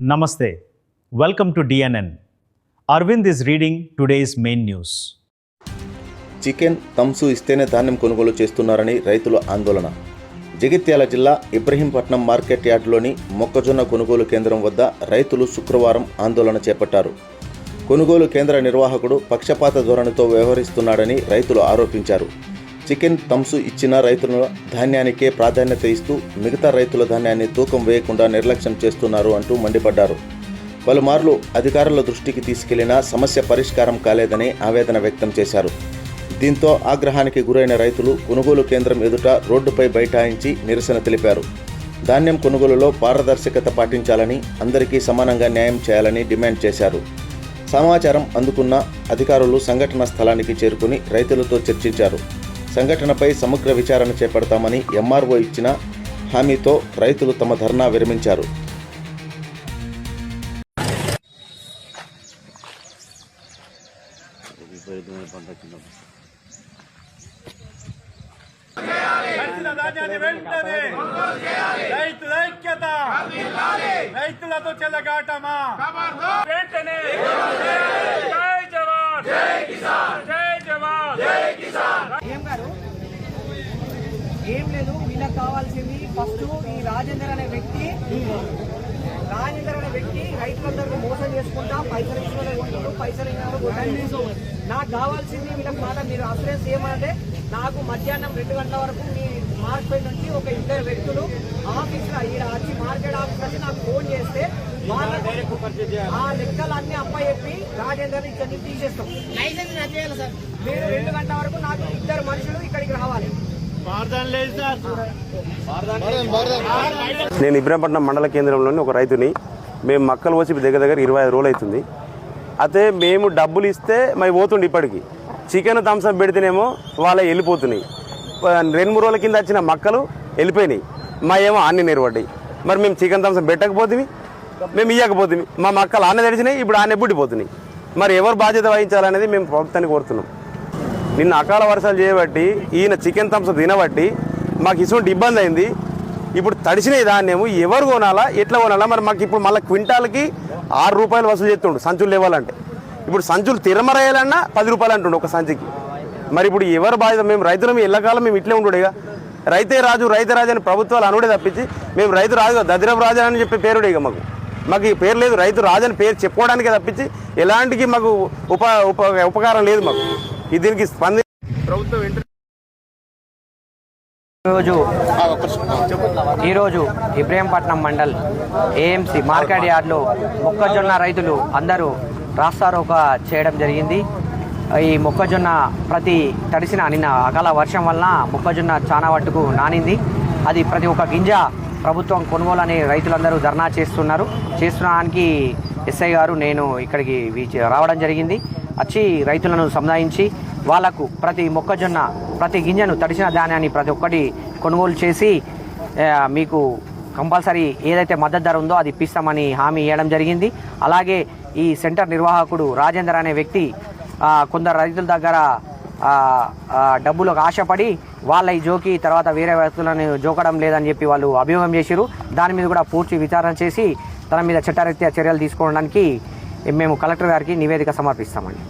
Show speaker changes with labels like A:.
A: Namaste. Welcome to DNN. Arvind is reading today's main news.
B: Chicken తంసు ఇస్తేనే ధాన్యం కొనుగోలు చేస్తున్నారని రైతుల ఆందోళన. జగిత్యాల జిల్లా ఇబ్రహీంపట్నం మార్కెట్ యార్డులోని మొక్కజొన్న కొనుగోలు కేంద్రం వద్ద రైతులు శుక్రవారం ఆందోళన చేపట్టారు. కొనుగోలు కేంద్ర నిర్వాహకుడు పక్షపాత ధోరణితో వ్యవహరిస్తున్నాడని రైతులు ఆరోపించారు. చికెన్ తంసు ఇచ్చిన రైతుల ధాన్యానికే ప్రాధాన్యత ఇస్తూ మిగతా రైతుల ధాన్యాన్ని తూకం వేయకుండా నిర్లక్ష్యం చేస్తున్నారు అంటూ మండిపడ్డారు. పలుమార్లు అధికారుల దృష్టికి తీసుకెళ్లినా సమస్య పరిష్కారం కాలేదని ఆవేదన వ్యక్తం చేశారు. దీంతో ఆగ్రహానికి గురైన రైతులు కొనుగోలు కేంద్రం ఎదుట రోడ్డుపై బైఠాయించి నిరసన తెలిపారు. ధాన్యం కొనుగోలులో పారదర్శకత పాటించాలని, అందరికీ సమానంగా న్యాయం చేయాలని డిమాండ్ చేశారు. సమాచారం అందుకున్న అధికారులు సంఘటన స్థలానికి చేరుకుని రైతులతో చర్చించారు. సంఘటనపై సమగ్ర విచారణ చేపడతామని ఎంఆర్ఓ ఇచ్చిన హామీతో రైతులు తమ ధర్నా విరమించారు.
C: రైతులతో చెలగాటమా
D: ఏం లేదు. వీళ్ళకి కావాల్సింది ఫస్ట్ ఈ రాజేందర్ అనే వ్యక్తి రైతులందరినీ మోసం చేసుకుంటా పైసలు ఇచ్చిన కొంటారు, పైసలు నాకు కావాల్సింది వీళ్ళకి మాట మీరు అసలు ఏమంటే నాకు మధ్యాహ్నం 2 గంటల వరకు మీ మార్కెట్ నుంచి ఒక 2 వ్యక్తులు ఆఫీస్లో వచ్చి మార్కెట్ ఆఫీస్ వచ్చి నాకు ఫోన్ చేస్తే వాళ్ళకు ఆ లెక్కలన్నీ చెప్పి రాజేందర్ ఇక్కడ తీసేస్తాం. మీరు 2 గంటల వరకు నాకు 2 మనుషులు ఇక్కడికి రావాలి.
E: నేను ఇబ్రహీంపట్నం మండల కేంద్రంలోని ఒక రైతుని. మేము మక్కలు వచ్చి దగ్గర 25 రోజులు అవుతుంది. అయితే మేము డబ్బులు ఇస్తే మరి పోతుండే. ఇప్పటికి చికెన్ థమ్స్అప్ పెడితేనేమో వాళ్ళ వెళ్ళిపోతున్నాయి. 2-3 రోజుల కింద వచ్చిన మక్కలు వెళ్ళిపోయినాయి. మా ఏమో అన్ని నిలబడ్డాయి. మరి మేము చికెన్ థమ్స్అప్ పెట్టకపోతుంది, మేము ఇవ్వకపోతుంది. మా మక్కలు ఆనే తెడిచినాయి, ఇప్పుడు ఆనే బుడ్డిపోతున్నాయి. మరి ఎవరు బాధ్యత వహించాలనేది మేము ప్రభుత్వాన్ని కోరుతున్నాం. నిన్న అకాల వర్షాలు చేయబట్టి ఈయన చికెన్ థమ్స్అప్ తినబట్టి మాకు ఇటువంటి ఇబ్బంది అయింది. ఇప్పుడు తడిసినవి ధాన్యము ఎవరు కొనాలా, ఎట్లా కొనాలా? మరి మాకు ఇప్పుడు మళ్ళీ క్వింటాల్కి 6 రూపాయలు వసూలు చేస్తుండు సంచులు లేవాలంటే. ఇప్పుడు సంచులు తిరమరేయాలన్నా 10 రూపాయలు అంటుండు ఒక సంచికి. మరి ఇప్పుడు ఎవరు బాధ్యత? మేము రైతులు ఎల్లకాలం మేము ఇట్లే ఉండుడేగా. రైతే రాజు అని ప్రభుత్వాలు అనుడే తప్పించి మేము రైతు రాజు దదిరపు రాజు అని చెప్పే పేరుడేగా. మాకు ఈ పేరు లేదు. రైతు రాజు అని పేరు చెప్పుకోవడానికే తప్పించి ఎలాంటికి మాకు ఉపకారం లేదు మాకు. దీనికి స్పంది ప్రభుత్వం
D: ఈరోజు ఇబ్రహీంపట్నం మండల్ ఏఎంసీ మార్కెట్ యార్డ్లో మొక్కజొన్న రైతులు అందరూ రాస్తారోకా చేయడం జరిగింది. ఈ మొక్కజొన్న తడిసిన నిన్న అకాల వర్షం వలన మొక్కజొన్న చాలా మట్టుకు నానింది. అది ప్రతి ఒక్క గింజ ప్రభుత్వం కొనుగోలు అని రైతులందరూ ధర్నా చేస్తున్నానికి ఎస్ఐ గారు నేను ఇక్కడికి రావడం జరిగింది. వచ్చి రైతులను సముదాయించి వాళ్లకు ప్రతి గింజను తడిసిన ధాన్యాన్ని ప్రతి ఒక్కటి కొనుగోలు చేసి మీకు కంపల్సరీ ఏదైతే మద్దతు ధర ఉందో అది ఇప్పిస్తామని హామీ ఇవ్వడం జరిగింది. అలాగే ఈ సెంటర్ నిర్వాహకుడు రాజేందర్ అనే వ్యక్తి కొందరు రైతుల దగ్గర డబ్బులకు ఆశపడి వాళ్ళ ఈ జోకి తర్వాత వేరే వ్యక్తులను జోకడం లేదని చెప్పి వాళ్ళు అభియోగం చేశారు. దాని మీద కూడా పూర్తి విచారణ చేసి తన మీద చట్టరీత్యా చర్యలు తీసుకోవడానికి మేము కలెక్టర్ గారికి నివేదిక సమర్పిస్తామండి.